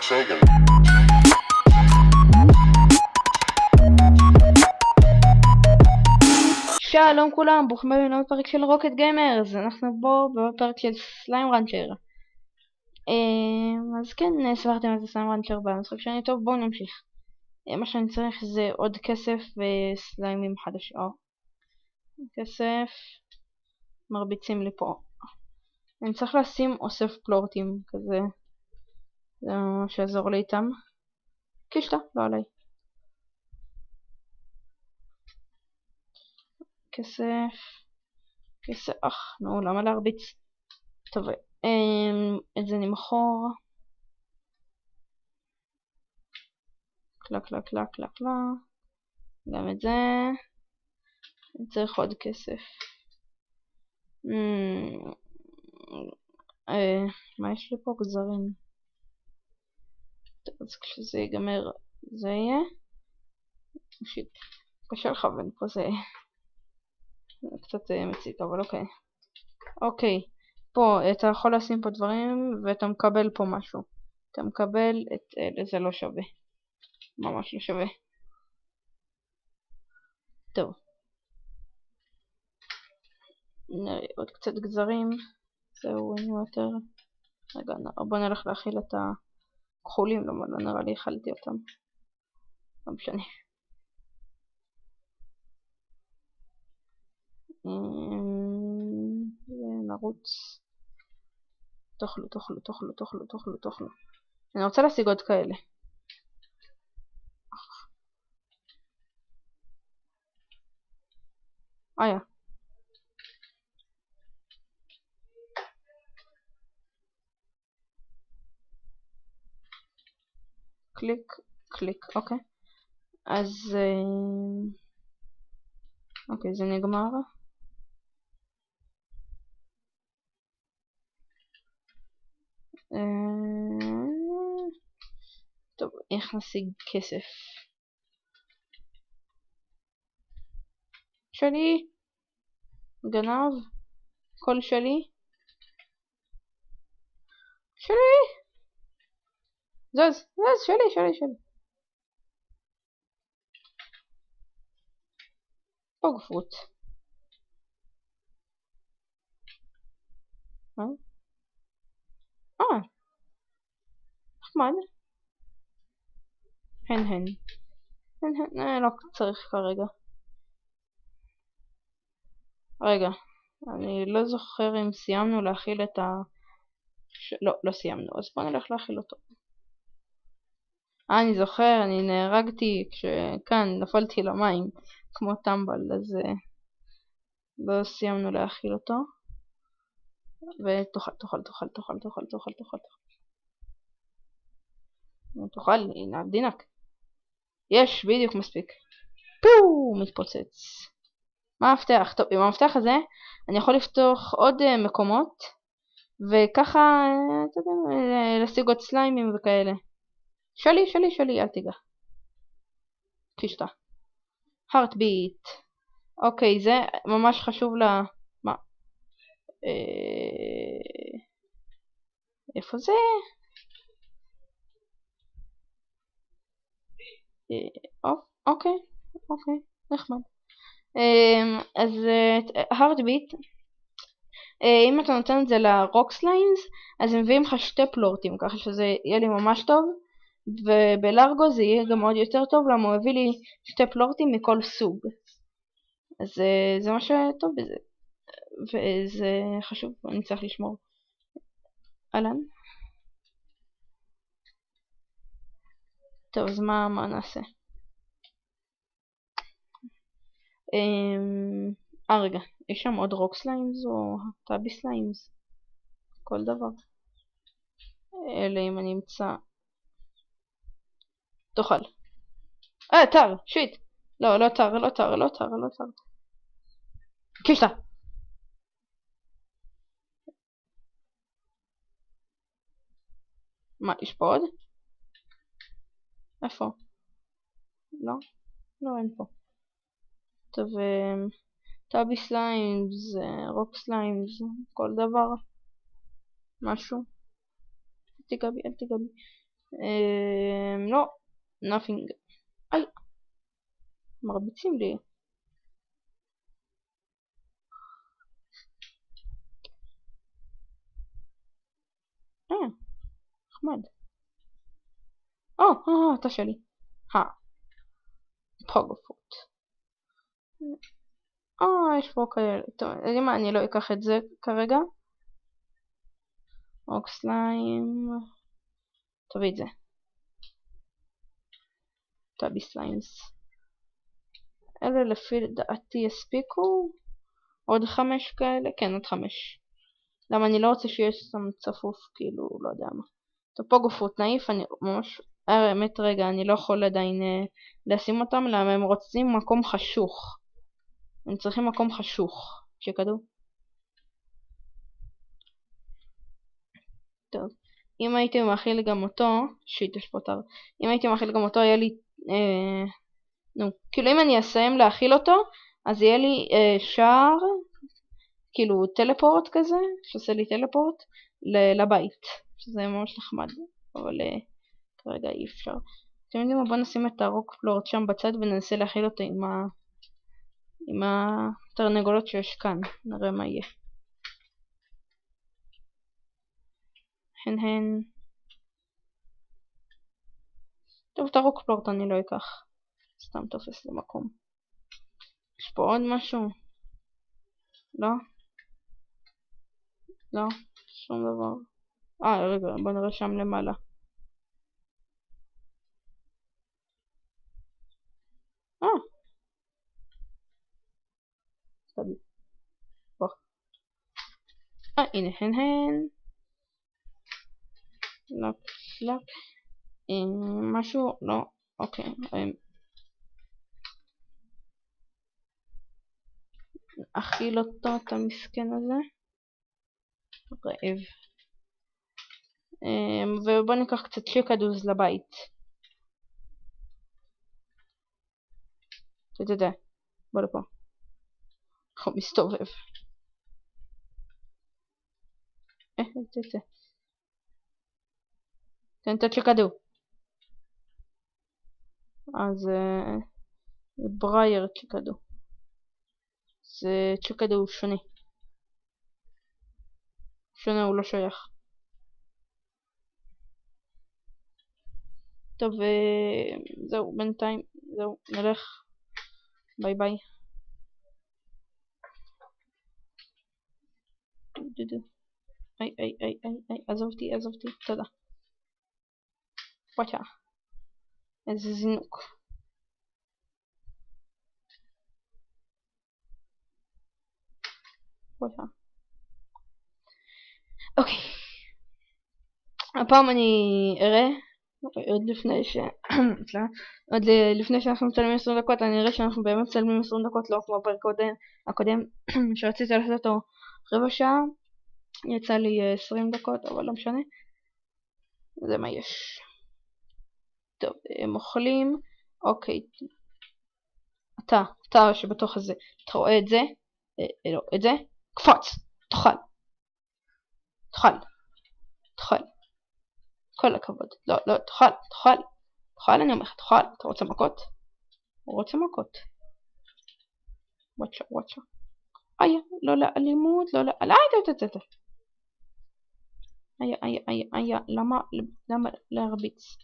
Sega. שלום כולם, ברוכים הבאים לעוד פרק של רוקט גיימרס. אנחנו פה בפרק של סליים רנצ'ר. אז כן, סברתם על זה סליים רנצ'ר במשחק שאני טוב, בואו נמשיך. מה שאני צריך זה עוד כסף וסליימים חדשים. כסף, מרביצים לי פה. אני צריך לשים אוסף פלורטים כזה, זה ממש יעזור לי איתם. קישטה, לא עליי. כסף, נו, למה להרביץ? טוב, את זה נמכור. קלק, גם את זה. אני צריך עוד כסף. מה יש לי פה? גזרים. טוב, אז כשזה ייגמר זה יהיה. שיט, קשה לכוון פה, זה קצת מציק, אבל אוקיי. אוקיי, פה אתה יכול לשים פה דברים ואתה מקבל פה משהו. אתה מקבל את אלה, זה לא שווה. ממש לא שווה. טוב. נראה עוד קצת גזרים. זהו, אין יותר. רגע, בוא נלך להכיל את הכחולים, לא נראה לי אכלתי אותם. לא משנה. ונרוץ. תאכלו. אני רוצה להשיג עוד כאלה. איה. קליק, אוקיי. אז אוקיי, זה נגמר. טוב, איך נשיג כסף? שלי, גנב, כל שלי, זז, שלי. פוגפוט. נחמד. הן. לא צריך כרגע. רגע, אני לא זוכר אם סיימנו להכיל את לא סיימנו, אז בוא נלך להכיל אותו. אני זוכר, אני נהרגתי כשכאן נפלתי למים כמו טמבל, אז לא סיימנו להכיל אותו. ותאכל. תאכל, הנה דינק. יש, בדיוק מספיק. פו, מתפוצץ. מה המפתח? טוב, עם המפתח הזה אני יכול לפתוח עוד מקומות, וככה, אתה יודע, להשיג עוד סליימים וכאלה. שלי, אל תיגע. קישטה. heartbeat. אוקיי, זה ממש חשוב מה? איפה זה? אוקיי, נחמד. אז heartbeat, אם אתה נותן את זה לרוק סליימס, אז הם מביאים לך שתי פלורטים, ככה שזה יהיה לי ממש טוב, ובלארגו זה יהיה גם עוד יותר טוב, למה הוא הביא לי שתי פלורטים מכל סוג. אז זה מה שטוב בזה, וזה חשוב, אני צריך לשמור. אהלן. טוב, אז מה נעשה? רגע, יש שם עוד רוק סליימס או טאבי סליימס? כל דבר. אלה אם אני אמצא. תאכל. תר, שיט. לא תר. קישטה. מה, יש פה עוד? איפה? לא, אין פה. טוב, טאבי סליימס, רוק סליימס, כל דבר. משהו. אל תיגע בי. לא, nothing. איי, מרביצים לי. נחמד. אתה שלי. פוגפוט. יש פה כאלה. טוב, יודעים מה, אני לא אקח את זה כרגע. אוקסליים. תביא את זה. טאבי סליימס. אלה לפי דעתי יספיקו. עוד 5 כאלה? כן, עוד 5. למה אני לא רוצה שיש שם צפוף, כאילו, לא יודע מה. טופוגרפות נאיף, אני ממש... האמת רגע, אני לא יכול עדיין לשים אותם, למה הם רוצים מקום חשוך. הם צריכים מקום חשוך. שכדו. טוב. אם הייתי מאכיל גם אותו... שיט, יש פה תר. אם הייתי מאכיל גם אותו, היה לי... כאילו אם אני אסיים להאכיל אותו, אז יהיה לי שער... כאילו טלפורט כזה, שעושה לי טלפורט לבית, שזה ממש נחמד, אבל כרגע אי אפשר. אתם יודעים מה, בוא נשים את הרוקפלורט שם בצד וננסה להכיל אותו עם התרנגולות שיש כאן, נראה מה יהיה. הן. טוב, את הרוקפלורט אני לא אקח, סתם תופס למקום. יש פה עוד משהו? לא? לא, שום דבר. רגע, בוא נראה שם למעלה. בוא. הנה הן. לק. משהו? לא. אוקיי. אכיל אותו, את המסכן הזה. רעב. ובוא ניקח קצת שיקדוז לבית. תדע. בוא לפה. הוא מסתובב. תצא. תן את שיקדו. אז זה ברייר צ'יקדו. זה צ'יקדו הוא שונה. שונה, הוא לא שייך. טוב, זהו, בינתיים, זהו, נלך. ביי ביי. איי, עזובתי, תודה. וואטה. איזה זינוק. וואטה. אוקיי. הפעם אני אראה, עוד לפני שאנחנו מצלמים 20 דקות, אני אראה שאנחנו באמת מצלמים 20 דקות, לא כמו הפרק הקודם, שרציתי לעשות אותו רבע שעה, יצא לי 20 דקות, אבל לא משנה, זה מה יש. טוב, הם אוכלים, אוקיי, אתה שבתוך הזה, אתה רואה את זה? לא, את זה? קפוץ, תאכל. כל הכבוד. לא, תאכל, אני אומר לך, תאכל. אתה רוצה מכות? הוא רוצה מכות. וואטשה. לא לאלימות, לא לאלימות. למה להרביץ?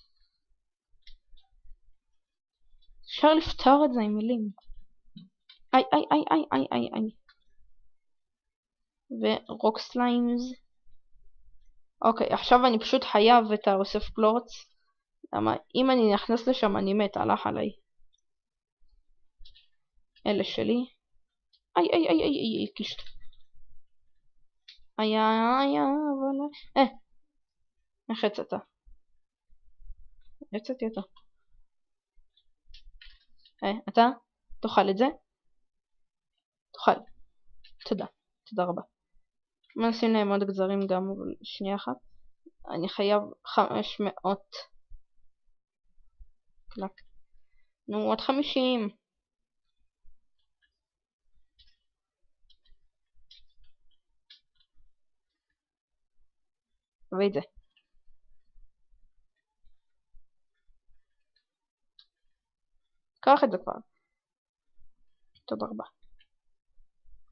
אפשר לפתור את זה עם מילים. איי. ורוק סליימס. אוקיי, עכשיו אני פשוט חייב את האוסף פלורץ. למה אם אני נכנס לשם אני מת, הלך עליי. אלה שלי. איי, קישט. אבל... איך יצאת? יצאתי אותו. אתה? תאכל את זה? תאכל. תודה רבה. נשים להם עוד גזרים גם, אבל שנייה אחת. אני חייב 500. קלק. נו, עוד 50. תביא את זה. קח את זה כבר. תודה רבה.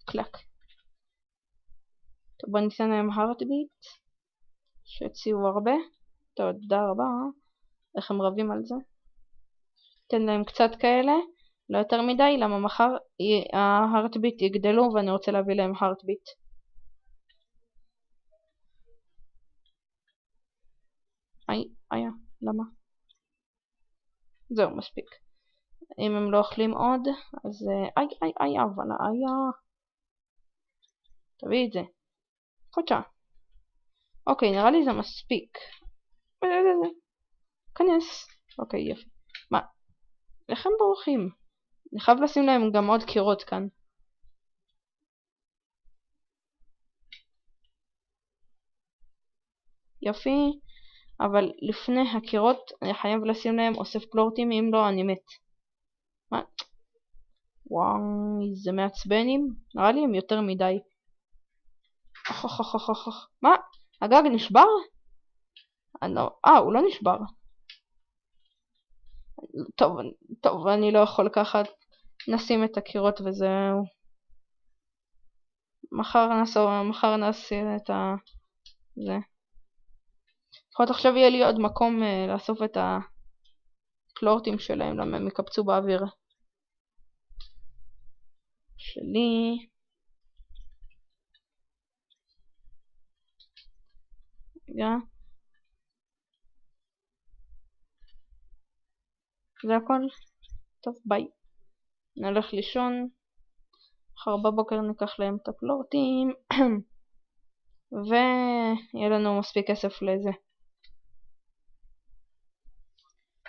קלק. טוב, בוא ניתן להם heartbeat. שהציעו הרבה. תודה רבה. איך הם רבים על זה? תן להם קצת כאלה. לא יותר מדי, למה מחר ההארטביט יגדלו ואני רוצה להביא להם הארטביט. למה? זהו, מספיק. אם הם לא אוכלים עוד, אז אבל תביא את זה. חודשה. אוקיי, נראה לי זה מספיק. כנס. אוקיי, יפי. מה? איך הם בורחים? אני חייב לשים להם גם עוד קירות כאן. יפי. אבל לפני הקירות אני חייב לשים להם אוסף פלורטים, אם לא אני מת. מה? וואי, זה מעצבנים. נראה לי הם יותר מדי. מה? הגג נשבר? הוא לא נשבר. טוב, אני לא יכול לקחת. נשים את הקירות וזהו. מחר נעשה את זה. לפחות עכשיו יהיה לי עוד מקום לאסוף את הפלורטים שלהם, למה הם יקפצו באוויר. שלי. רגע. זה הכל. טוב, ביי. נלך לישון. מחר בבוקר ניקח להם את הפלורטים. ויהיה לנו מספיק כסף לזה.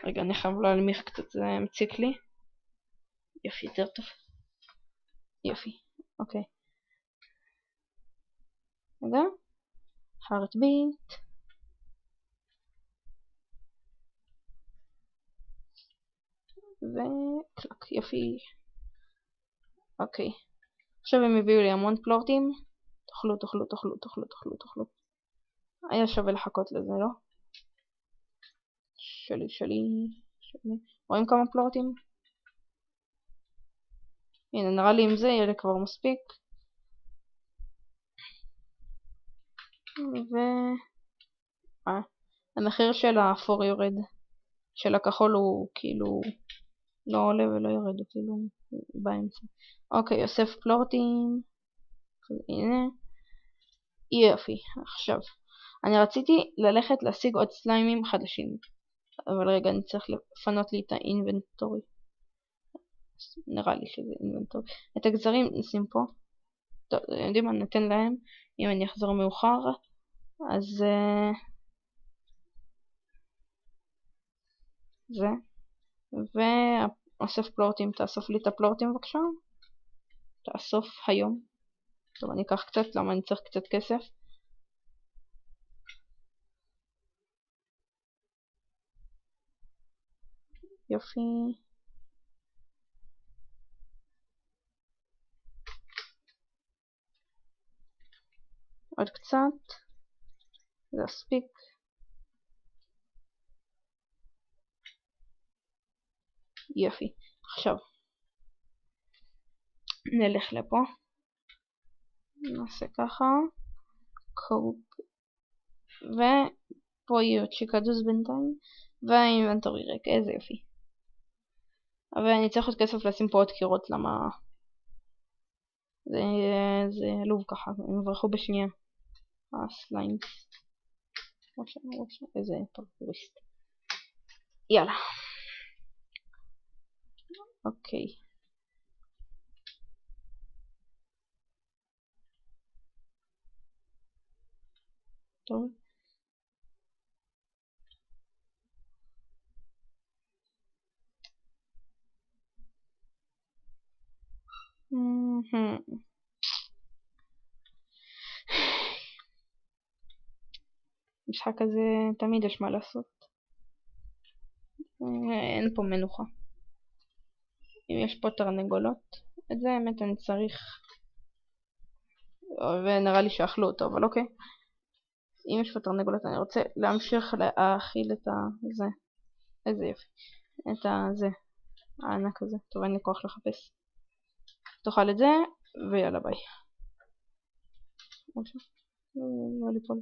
רגע, אני חייב להלמיך קצת, זה מציק לי. יופי, יותר טוב. יופי, אוקיי. רגע. heartbeat. וקלק, יופי. אוקיי. עכשיו הם הביאו לי המון פלורטים. תאכלו. היה שווה לחכות לזה, לא? שלי. רואים כמה פלורטים? הנה, נראה לי עם זה יהיה לי כבר מספיק. המחיר של האפור יורד. של הכחול הוא כאילו לא עולה ולא יורד, הוא כאילו באמצע. אוקיי, אוסף פלורטים. הנה. יופי, עכשיו. אני רציתי ללכת להשיג עוד סליימים חדשים. אבל רגע, אני צריך לפנות לי את האינבנטורי. נראה לי שזה אינבנטורי. את הגזרים נשים פה. טוב, יודעים מה ניתן להם. אם אני אחזור מאוחר. אז זה. ואוסף פלורטים. תאסוף לי את הפלורטים בבקשה. תאסוף היום. טוב, אני אקח קצת, למה אני צריך קצת כסף. יופי. עוד קצת. זה הספיק. יופי. עכשיו. נלך לפה. נעשה ככה. קופ. ופה יהיו צ'יקדוס בינתיים. והאינבנטורי ריק. איזה יופי. אבל אני צריך עוד כסף לשים פה עוד קירות, למה זה עלוב ככה, הם יברחו בשנייה. הסליימס. איזה פרקוריסט. יאללה. אוקיי. טוב. משחק הזה תמיד יש מה לעשות. אין פה מנוחה. אם יש פה תרנגולות, את זה האמת אני צריך. ונראה לי שאכלו אותו, אבל אוקיי. אם יש פה תרנגולות אני רוצה להמשיך להאכיל את זה. איזה יופי. את זה. הענק הזה. טוב, אין לי כוח לחפש. תאכל את זה, ויאללה ביי. לא ליפול.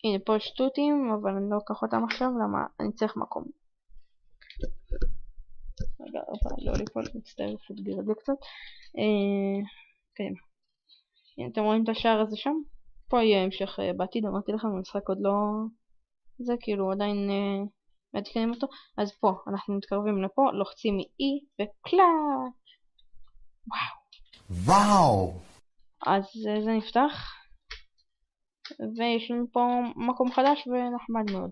הנה פה שטוטים, אבל אני לא אקח אותם עכשיו, למה אני צריך מקום. רגע, לא ליפול, מצטער, פשוט גירדי קצת. קדימה. הנה, אתם רואים את השער הזה שם? פה יהיה המשך בעתיד, אמרתי לכם, המשחק עוד לא... זה כאילו עדיין מעדכנים אותו. אז פה, אנחנו מתקרבים לפה, לוחצים מ-E וקלאץ'. וואו! אז זה נפתח. ויש לנו פה מקום חדש ונחמד מאוד.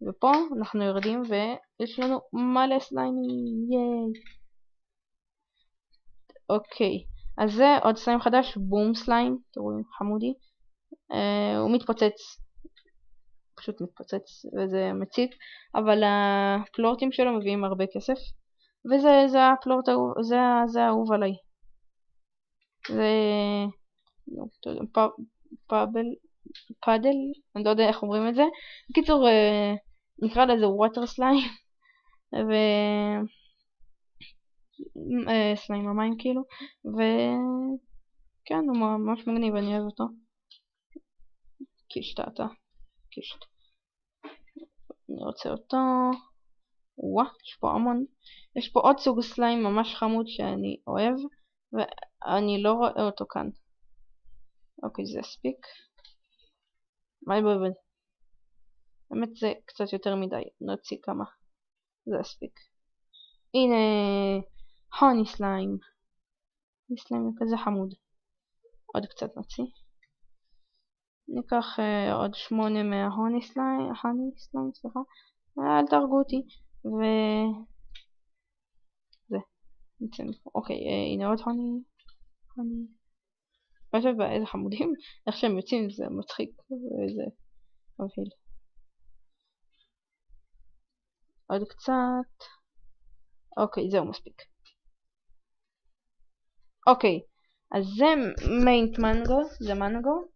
ופה אנחנו יורדים ויש לנו מלא סליימים, ייי. אוקיי, אז זה עוד סליים חדש, בום סליים, תראו חמודי. הוא מתפוצץ, פשוט מתפוצץ וזה מציק, אבל הפלורטים שלו מביאים הרבה כסף. וזה הפלורט, זה האהוב עליי. זה פאדל, אני לא יודע איך אומרים את זה. בקיצור, נקרא לזה ווטר סליים. סליים המים כאילו. וכן, הוא ממש מגניב, אני אוהב אותו. קישת אתה. קישת. אני רוצה אותו. וואה, יש פה המון. יש פה עוד סוג סליים ממש חמוד שאני אוהב. ואני לא רואה אותו כאן. אוקיי, זה הספיק. מה יבואבד? באמת זה קצת יותר מדי. נוציא כמה. זה הספיק. הנה, הוני סליים. סליים כזה חמוד. עוד קצת נוציא. ניקח עוד 8 מההוני סליים. הוני סליים, סליחה. אל תהרגו אותי. זה. אוקיי, הנה עוד הוני. חושב איזה חמודים, איך שהם יוצאים זה מצחיק וזה מבהיל. עוד קצת. אוקיי, זהו מספיק. אוקיי, אז זה מיינט מנגו, זה מנגו,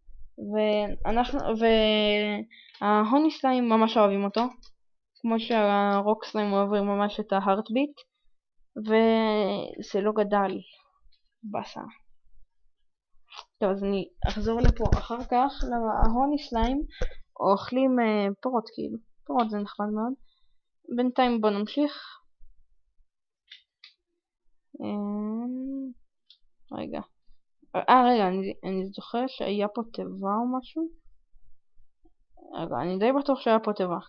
וההוני סליים ממש אוהבים אותו, כמו שהרוק סליים אוהבים ממש את ההארטביט, וזה לא גדל בסה. טוב, אז אני אחזור לפה אחר כך, למה ההוני סליים אוכלים פירות כאילו, פירות זה נחמד מאוד. בינתיים בוא נמשיך. רגע. רגע, אני זוכר שהיה פה טבע או משהו. רגע, אני די בטוח שהיה פה טבע.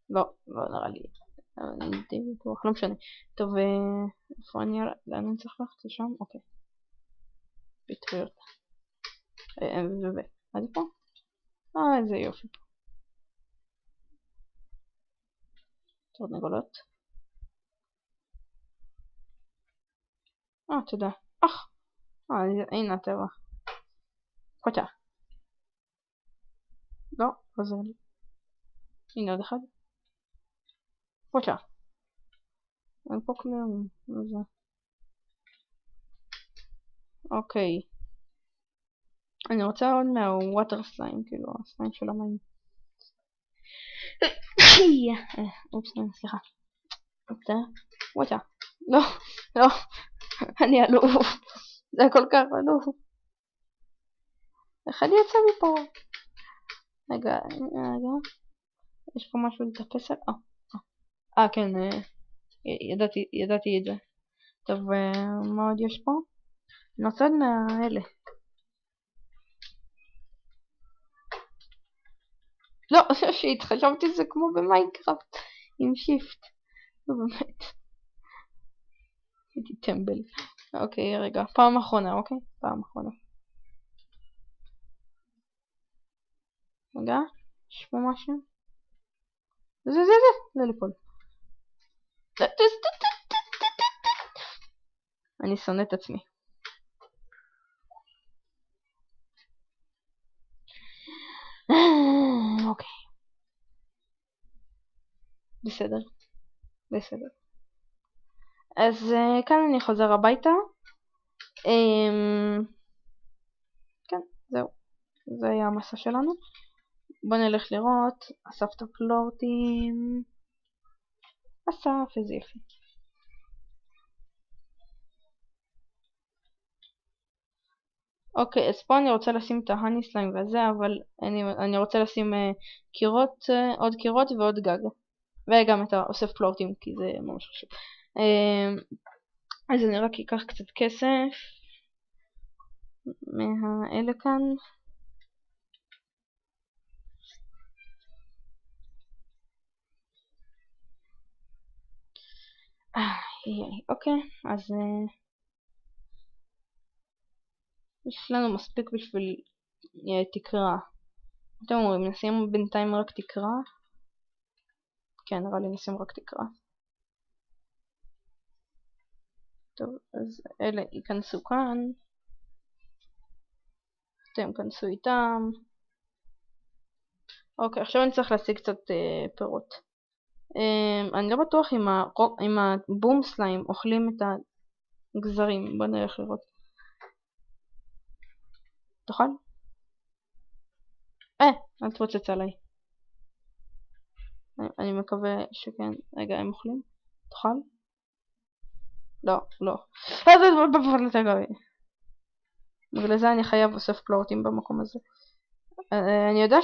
לא נראה לי. אני די בטוח, לא משנה. טוב, איפה אני... לאן אני צריך ללכת? לשם? אוקיי. פטריות. מה זה פה? איזה יופי פה. תרנגולות. תודה. הנה הטבע. קוצ'ה. לא, עוזר לי. הנה עוד אחד. קוצ'ה. אין פה כלום. אוקיי. אני רוצה עוד מהווטר סליים, כאילו, הסליים של המים. אופס, סליחה. וואטה. לא. אני עלוב. זה כל כך עלוב. איך אני יוצא מפה? רגע. יש פה משהו לטפס על? כן. ידעתי את זה. טוב, מה עוד יש פה? נוצד מהאלה. לא, שיט, חשבתי זה כמו במיינקראפט עם שיפט. לא באמת. הייתי טמבל. אוקיי, רגע, פעם אחרונה, אוקיי? פעם אחרונה. רגע, יש פה משהו? זה, לא ליפול. אני שונא את עצמי. אוקיי. בסדר. אז כאן אני חוזר הביתה. כן, זהו. זה היה המסע שלנו. בוא נלך לראות. אספת פלורטים. אסף, איזה יפי. אוקיי, אז פה אני רוצה לשים את ההני סליים וזה, אבל אני רוצה לשים קירות, עוד קירות ועוד גג. וגם את האוסף פלורטים, כי זה ממש חשוב. אז אני רק אקח קצת כסף מהאלה כאן. אוקיי, אז יש לנו מספיק בשביל תקרה. אתם אומרים, נשים בינתיים רק תקרה? כן, נראה לי נשים רק תקרה. טוב, אז אלה ייכנסו כאן. אתם כנסו איתם. אוקיי, עכשיו אני צריך להשיג קצת פירות. אני לא בטוח אם הבום סליים אוכלים את הגזרים. בוא נלך לראות. תאכל? אל תפוצץ עליי. אני מקווה שכן. רגע, הם אוכלים? תאכל? לא, לא. בגלל זה אני חייב אוסף פלורטים במקום הזה. אני יודע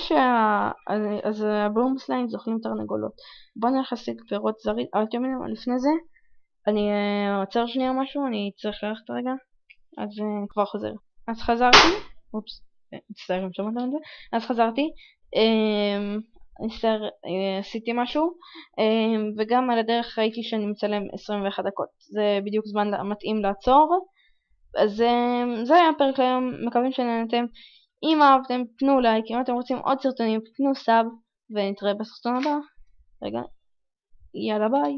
אז הבלום סליים זוכלים תרנגולות. בוא נלך להשיג פירות זרים. אבל אתם יודעים, לפני זה אני עוצר שנייה משהו, אני צריך ללכת רגע. אז אני כבר חוזר. אז חזרתי. אופס, מצטער אם שמעתם את זה. אז חזרתי. עשיתי משהו. וגם על הדרך ראיתי שאני מצלם 21 דקות. זה בדיוק זמן מתאים לעצור. אז זה היה הפרק היום. מקווים שנהנתם. אם אהבתם, תנו לייק. אם אתם רוצים עוד סרטונים, תנו סאב. ונתראה בסרטון הבא. רגע. יאללה ביי.